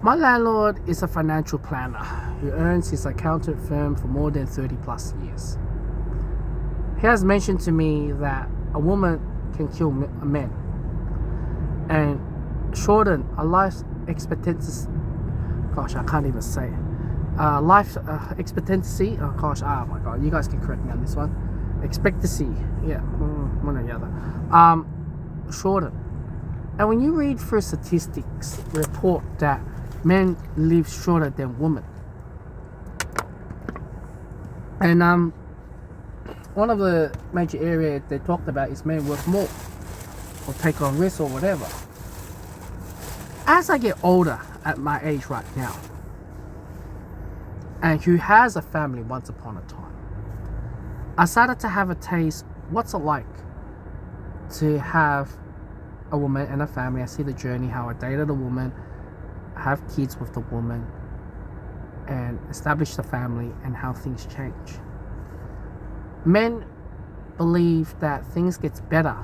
My landlord is a financial planner who owns his accountant firm for more than 30 plus years. He has mentioned to me that a woman can kill a man and shorten a life expectancy. Gosh, I can't even say it. Life expectancy. Oh gosh, oh my god, you guys can correct me on this one. Expectancy, yeah, one or the other. Shorten. And when you read through statistics, report that men live shorter than women. And one of the major areas they talked about is men work more or take on risks or whatever. As I get older at my age right now, and who has a family once upon a time, I started to have a taste what's it like to have a woman and a family. I see the journey, how I dated a woman, have kids with the woman, and establish the family, and how things change. Men believe that things gets better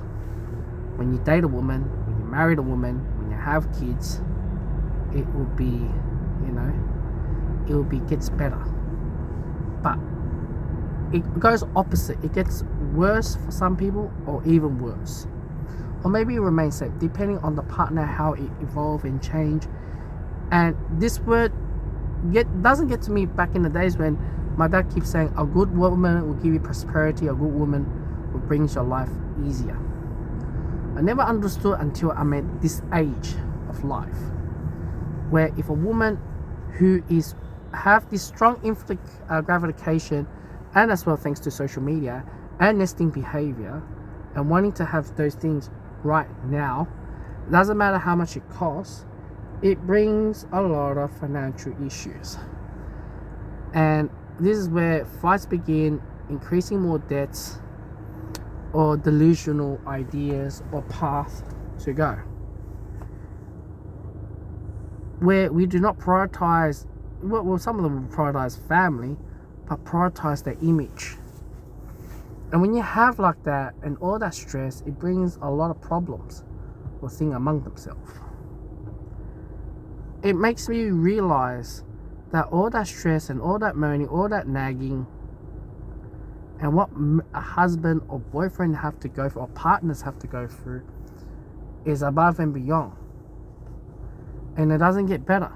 when you date a woman, when you marry a woman, when you have kids. It will be, gets better. But it goes opposite. It gets worse for some people, or even worse. Or maybe it remains same, depending on the partner, how it evolve and change. And this word doesn't get to me back in the days when my dad keeps saying a good woman will give you prosperity, a good woman will bring your life easier. I never understood until I'm at this age of life, where if a woman who is have this strong gratification, and as well thanks to social media and nesting behavior, and wanting to have those things right now, it doesn't matter how much it costs, it brings a lot of financial issues. And this is where fights begin, increasing more debts or delusional ideas or path to go, where we do not prioritize, well, some of them will prioritize family, but prioritize their image. And when you have like that and all that stress, it brings a lot of problems or things among themselves. It makes me realize that all that stress and all that moaning, all that nagging, and what a husband or boyfriend have to go through, or partners have to go through, is above and beyond. And it doesn't get better.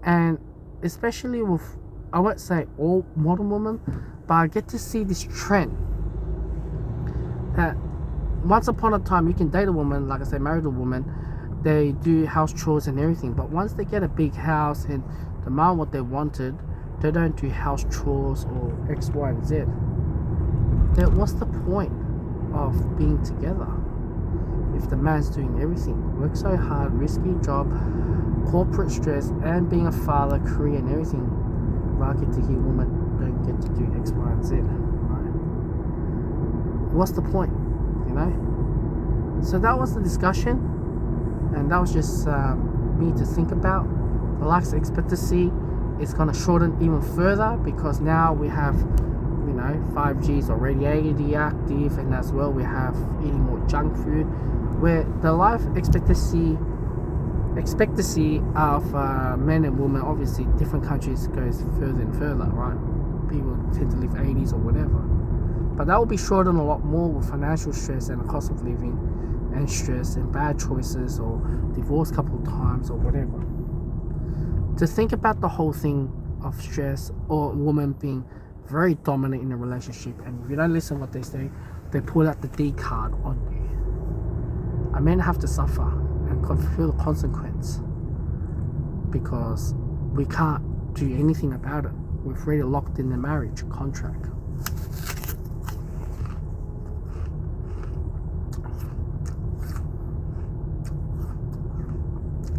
And especially with, I won't say all modern women, but I get to see this trend that once upon a time you can date a woman, like I say, marry a woman, they do house chores and everything, but once they get a big house and demand what they wanted, they don't do house chores or X, Y, and Z. Then what's the point of being together if the man's doing everything? Work so hard, risky job, corporate stress, and being a father, career, and everything. But I get to hear women don't get to do X, Y, and Z. Right? What's the point? So that was the discussion, and that was just me to think about. The life expectancy is going to shorten even further, because now we have 5G is already active, and as well we have eating more junk food, where the life expectancy of men and women, obviously different countries goes further and further, right? People tend to live 80s or whatever, but that will be shortened a lot more with financial stress and the cost of living and stress and bad choices or divorce a couple of times or whatever. To think about the whole thing of stress or a woman being very dominant in a relationship, and if you don't listen to what they say, they pull out the D card on you. A men have to suffer and feel the consequence, because we can't do anything about it. We're already locked in the marriage contract.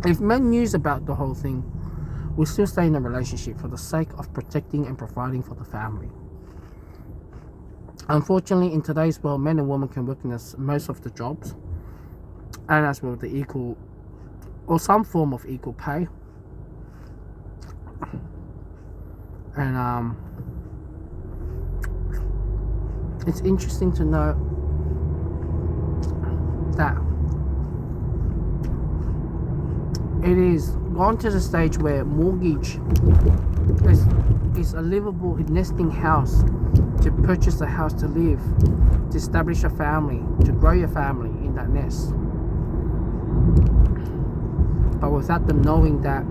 If men knew about the whole thing, we still stay in a relationship for the sake of protecting and providing for the family. Unfortunately, in today's world, men and women can work in most of the jobs, and as well the equal or some form of equal pay. And it's interesting to know that it is gone to the stage where mortgage is a livable nesting house, to purchase a house to live, to establish a family, to grow your family in that nest. But without them knowing that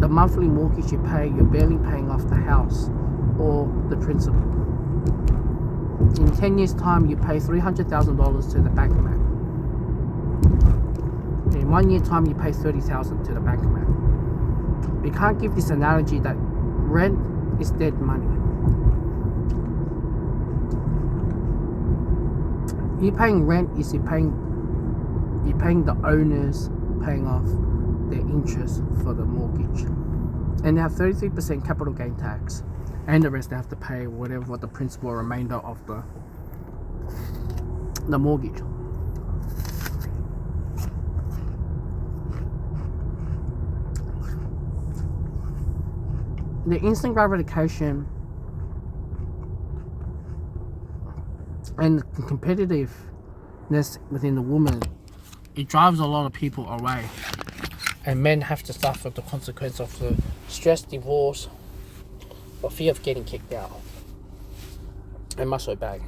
the monthly mortgage you pay, you're barely paying off the house or the principal. In 10 years' time, you pay $300,000 to the bankomat. In 1 year time, you pay $30,000 to the bankomat. You can't give this analogy that rent is dead money. You paying rent is you're paying the owners paying off their interest for the mortgage, and they have 33% capital gain tax, and the rest they have to pay whatever the principal remainder of the mortgage. The instant gratification and the competitiveness within the woman, it drives a lot of people away, and men have to suffer the consequence of the stress, divorce, or fear of getting kicked out and muscle bag.